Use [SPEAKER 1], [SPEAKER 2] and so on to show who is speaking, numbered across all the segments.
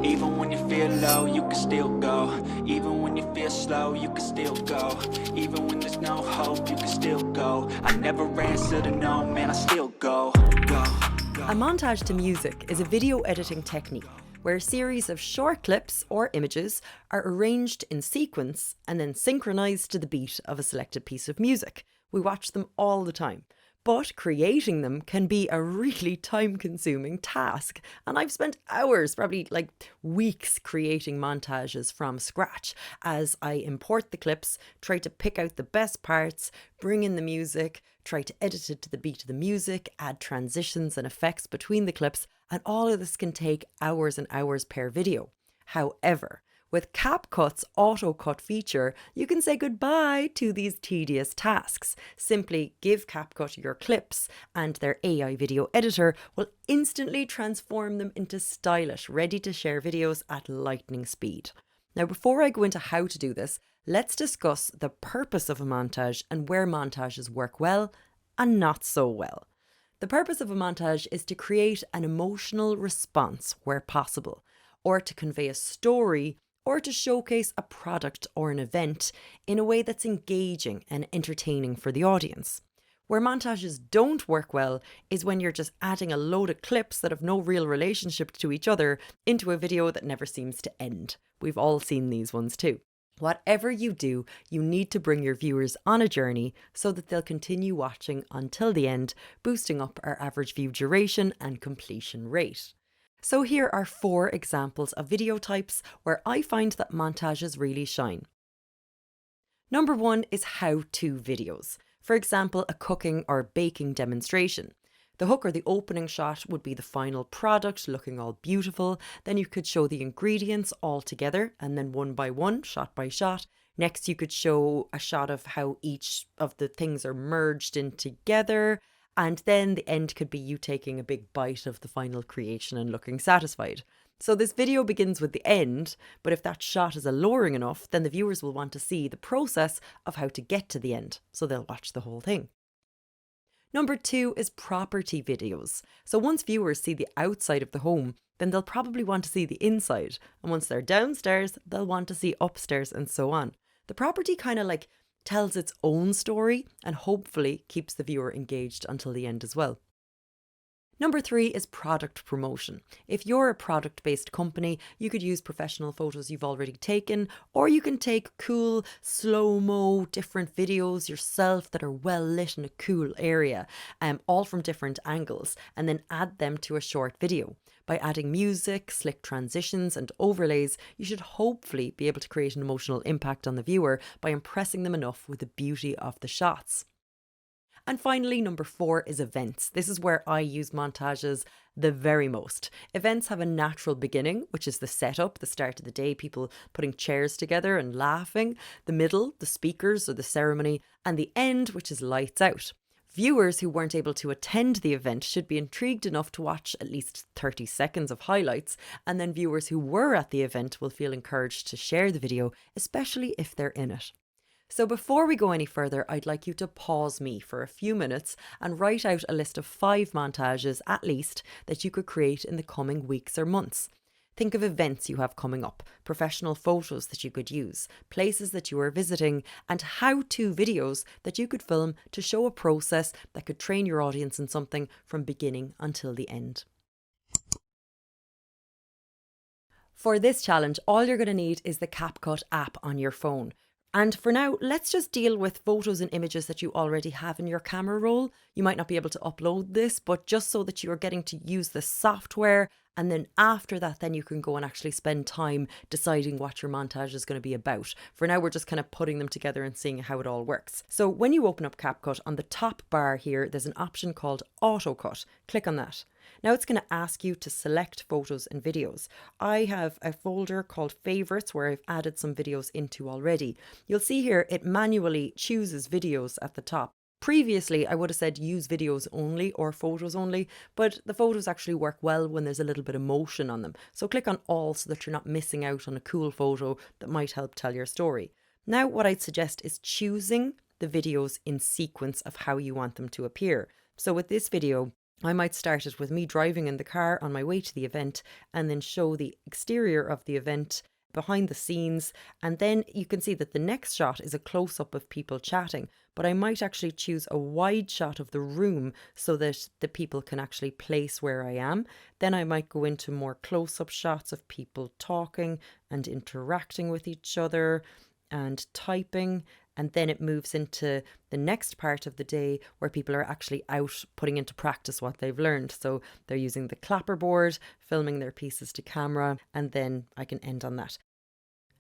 [SPEAKER 1] Even when you feel low, you can still go. Even when you feel slow, you can still go. Even when there's no hope, you can still go. I never answer to no, man, I still go.
[SPEAKER 2] A montage to music is a video editing technique where a series of short clips or images are arranged in sequence and then synchronized to the beat of a selected piece of music. We watch them all the time. But creating them can be a really time-consuming task. And I've spent hours, probably like weeks, creating montages from scratch as I import the clips, try to pick out the best parts, bring in the music, try to edit it to the beat of the music, add transitions and effects between the clips, and all of this can take hours and hours per video. However, with CapCut's AutoCut feature, you can say goodbye to these tedious tasks. Simply give CapCut your clips and their AI video editor will instantly transform them into stylish, ready-to-share videos at lightning speed. Now, before I go into how to do this, let's discuss the purpose of a montage and where montages work well and not so well. The purpose of a montage is to create an emotional response where possible, or to convey a story, or to showcase a product or an event in a way that's engaging and entertaining for the audience. Where montages don't work well is when you're just adding a load of clips that have no real relationship to each other into a video that never seems to end. We've all seen these ones too. Whatever you do, you need to bring your viewers on a journey so that they'll continue watching until the end, boosting up our average view duration and completion rate. So here are 4 examples of video types where I find that montages really shine. Number 1 is how-to videos. For example, a cooking or baking demonstration. The hook or the opening shot would be the final product looking all beautiful. Then you could show the ingredients all together and then one by one, shot by shot. Next, you could show a shot of how each of the things are merged in together. And then the end could be you taking a big bite of the final creation and looking satisfied. So this video begins with the end, but if that shot is alluring enough, then the viewers will want to see the process of how to get to the end. So they'll watch the whole thing. Number 2 is property videos. So once viewers see the outside of the home, then they'll probably want to see the inside. And once they're downstairs, they'll want to see upstairs and so on. The property kind of like tells its own story and hopefully keeps the viewer engaged until the end as well. Number 3 is product promotion. If you're a product-based company, you could use professional photos you've already taken, or you can take cool, slow-mo, different videos yourself that are well lit in a cool area, all from different angles, and then add them to a short video. By adding music, slick transitions, and overlays, you should hopefully be able to create an emotional impact on the viewer by impressing them enough with the beauty of the shots. And finally, number 4 is events. This is where I use montages the very most. Events have a natural beginning, which is the setup, the start of the day, people putting chairs together and laughing, the middle, the speakers or the ceremony, and the end, which is lights out. Viewers who weren't able to attend the event should be intrigued enough to watch at least 30 seconds of highlights, and then viewers who were at the event will feel encouraged to share the video, especially if they're in it. So before we go any further, I'd like you to pause me for a few minutes and write out a list of 5 montages at least that you could create in the coming weeks or months. Think of events you have coming up, professional photos that you could use, places that you are visiting, and how-to videos that you could film to show a process that could train your audience in something from beginning until the end. For this challenge, all you're going to need is the CapCut app on your phone. And for now, let's just deal with photos and images that you already have in your camera roll. You might not be able to upload this, but just so that you are getting to use the software. And then after that, then you can go and actually spend time deciding what your montage is going to be about. For now, we're just kind of putting them together and seeing how it all works. So when you open up CapCut, on the top bar here, there's an option called AutoCut. Click on that. Now it's going to ask you to select photos and videos. I have a folder called favorites where I've added some videos into already. You'll see here it manually chooses videos at the top. Previously, I would have said use videos only or photos only, but the photos actually work well when there's a little bit of motion on them. So click on all so that you're not missing out on a cool photo that might help tell your story. Now what I'd suggest is choosing the videos in sequence of how you want them to appear. So with this video, I might start it with me driving in the car on my way to the event and then show the exterior of the event behind the scenes. And then you can see that the next shot is a close-up of people chatting, but I might actually choose a wide shot of the room so that the people can actually place where I am. Then I might go into more close-up shots of people talking and interacting with each other and typing. And then it moves into the next part of the day where people are actually out putting into practice what they've learned. So they're using the clapperboard, filming their pieces to camera, and then I can end on that.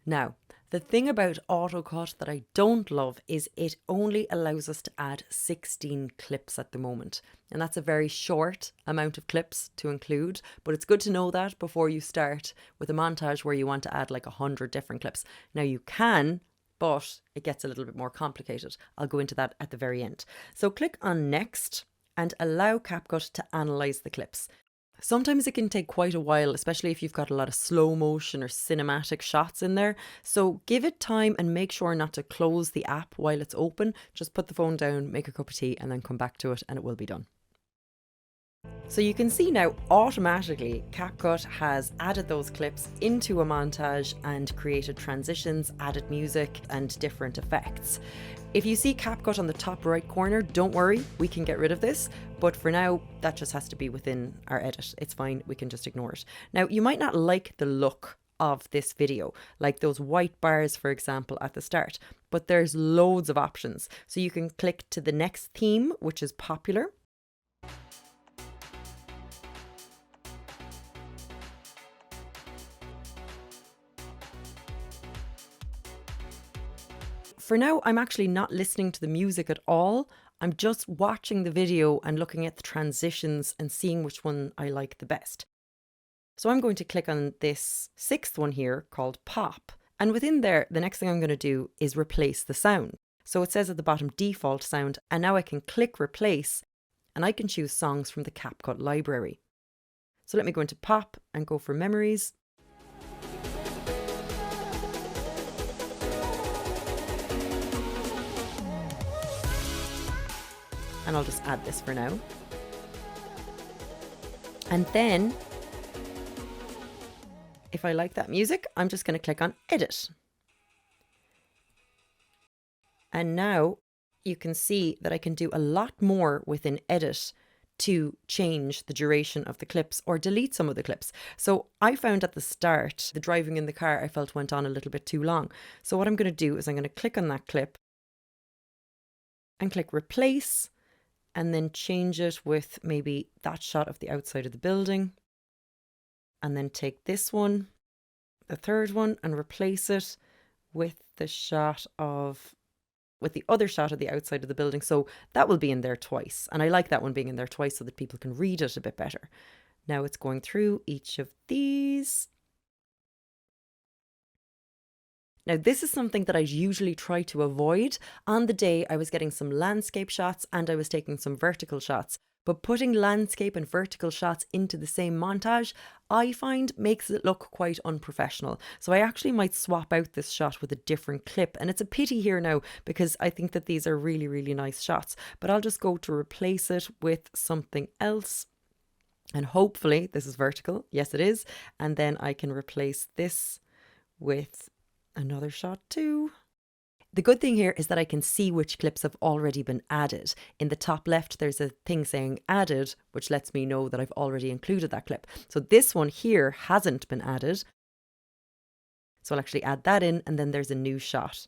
[SPEAKER 2] Now, the thing about AutoCut that I don't love is it only allows us to add 16 clips at the moment. And that's a very short amount of clips to include, but it's good to know that before you start with a montage where you want to add like 100 different clips. Now you can, but it gets a little bit more complicated. I'll go into that at the very end. So click on Next and allow CapCut to analyze the clips. Sometimes it can take quite a while, especially if you've got a lot of slow motion or cinematic shots in there. So give it time and make sure not to close the app while it's open. Just put the phone down, make a cup of tea, and then come back to it and it will be done. So you can see now automatically CapCut has added those clips into a montage and created transitions, added music and different effects. If you see CapCut on the top right corner, don't worry, we can get rid of this. But for now, that just has to be within our edit. It's fine, we can just ignore it. Now, you might not like the look of this video, like those white bars, for example, at the start, but there's loads of options. So you can click to the next theme, which is popular. For now, I'm actually not listening to the music at all. I'm just watching the video and looking at the transitions and seeing which one I like the best. So I'm going to click on this sixth one here called Pop. And within there, the next thing I'm going to do is replace the sound. So it says at the bottom default sound, and now I can click replace and I can choose songs from the CapCut library. So let me go into Pop and go for Memories. And I'll just add this for now. And then, if I like that music, I'm just going to click on Edit. And now you can see that I can do a lot more within Edit to change the duration of the clips or delete some of the clips. So I found at the start, the driving in the car I felt went on a little bit too long. So what I'm going to do is I'm going to click on that clip and click Replace, and then change it with maybe that shot of the outside of the building. And then take this one, the third one, and replace it with the other shot of the outside of the building. So that will be in there twice. And I like that one being in there twice so that people can read it a bit better. Now it's going through each of these. Now, this is something that I usually try to avoid. On the day, I was getting some landscape shots and I was taking some vertical shots. But putting landscape and vertical shots into the same montage, I find makes it look quite unprofessional. So I actually might swap out this shot with a different clip. And it's a pity here now because I think that these are really, really nice shots. But I'll just go to replace it with something else. And hopefully this is vertical. Yes, it is. And then I can replace this with another shot too. The good thing here is that I can see which clips have already been added. In the top left, there's a thing saying added, which lets me know that I've already included that clip. So this one here hasn't been added. So I'll actually add that in, and then there's a new shot.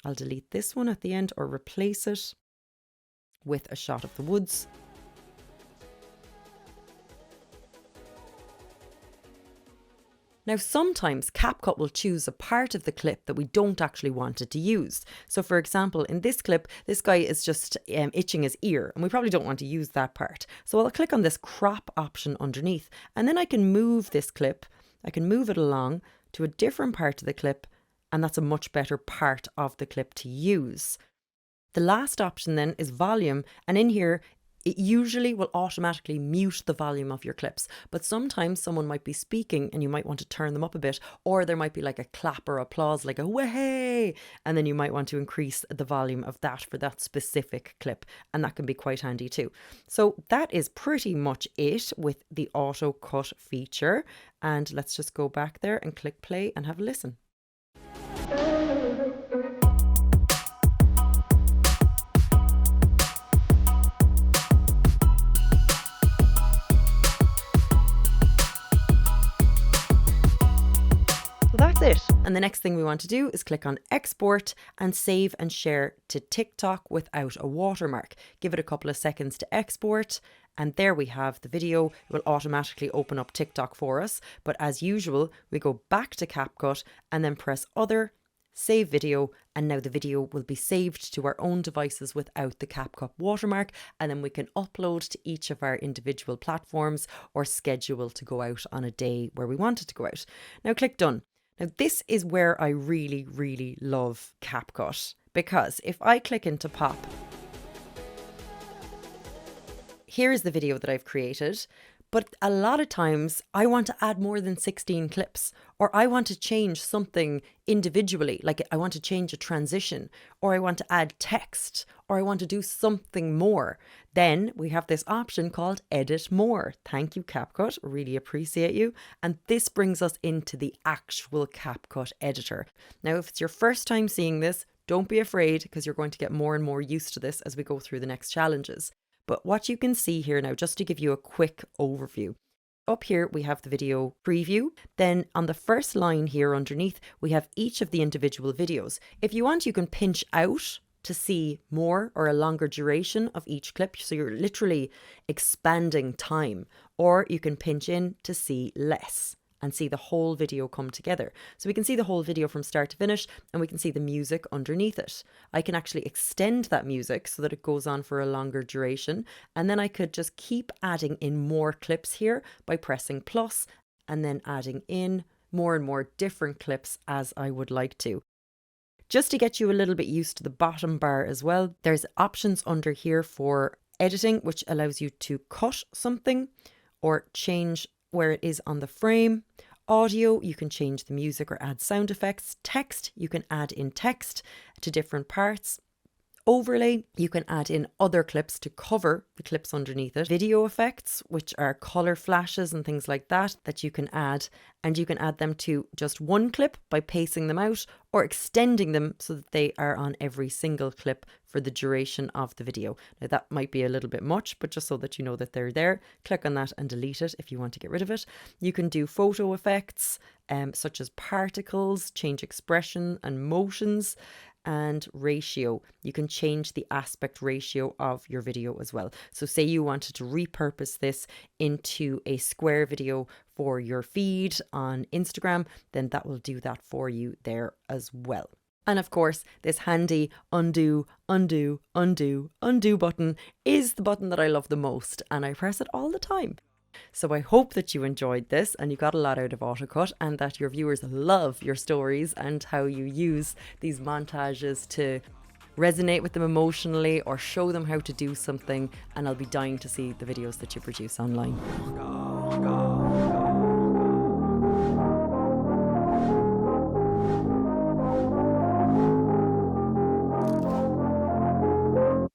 [SPEAKER 2] I'll delete this one at the end or replace it with a shot of the woods. Now, sometimes CapCut will choose a part of the clip that we don't actually want it to use. So for example, in this clip, this guy is just itching his ear and we probably don't want to use that part. So I'll click on this crop option underneath and then I can move this clip. I can move it along to a different part of the clip and that's a much better part of the clip to use. The last option then is volume, and in here it usually will automatically mute the volume of your clips. But sometimes someone might be speaking and you might want to turn them up a bit, or there might be like a clap or applause, like a way, and then you might want to increase the volume of that for that specific clip, and that can be quite handy too. So that is pretty much it with the AutoCut feature, and let's just go back there and click play and have a listen. That's it. And the next thing we want to do is click on export and save and share to TikTok without a watermark. Give it a couple of seconds to export. And there we have the video. It will automatically open up TikTok for us. But as usual, we go back to CapCut and then press other, save video. And now the video will be saved to our own devices without the CapCut watermark. And then we can upload to each of our individual platforms or schedule to go out on a day where we want it to go out. Now click done. Now this is where I really, really love CapCut, because if I click into pop, here's the video that I've created. But a lot of times I want to add more than 16 clips, or I want to change something individually, like I want to change a transition, or I want to add text, or I want to do something more. Then we have this option called Edit More. Thank you, CapCut. Really appreciate you. And this brings us into the actual CapCut editor. Now, if it's your first time seeing this, don't be afraid, because you're going to get more and more used to this as we go through the next challenges. But what you can see here now, just to give you a quick overview. Up here, we have the video preview. Then on the first line here underneath, we have each of the individual videos. If you want, you can pinch out to see more or a longer duration of each clip. So you're literally expanding time, or you can pinch in to see less and see the whole video come together. So we can see the whole video from start to finish, and we can see the music underneath it. I can actually extend that music so that it goes on for a longer duration. And then I could just keep adding in more clips here by pressing plus and then adding in more and more different clips as I would like to. Just to get you a little bit used to the bottom bar as well, there's options under here for editing, which allows you to cut something or change where it is on the frame. Audio, you can change the music or add sound effects. Text, you can add in text to different parts. Overlay, you can add in other clips to cover the clips underneath it. Video effects, which are color flashes and things like that, that you can add. And you can add them to just one clip by pacing them out or extending them so that they are on every single clip for the duration of the video. Now that might be a little bit much, but just so that you know that they're there, click on that and delete it if you want to get rid of it. You can do photo effects, such as particles, change expression and motions, and ratio. You can change the aspect ratio of your video as well. So say you wanted to repurpose this into a square video for your feed on Instagram, then that will do that for you there as well. And of course, this handy undo, undo, undo, undo button is the button that I love the most, and I press it all the time. So I hope that you enjoyed this and you got a lot out of AutoCut, and that your viewers love your stories and how you use these montages to resonate with them emotionally or show them how to do something. And I'll be dying to see the videos that you produce online.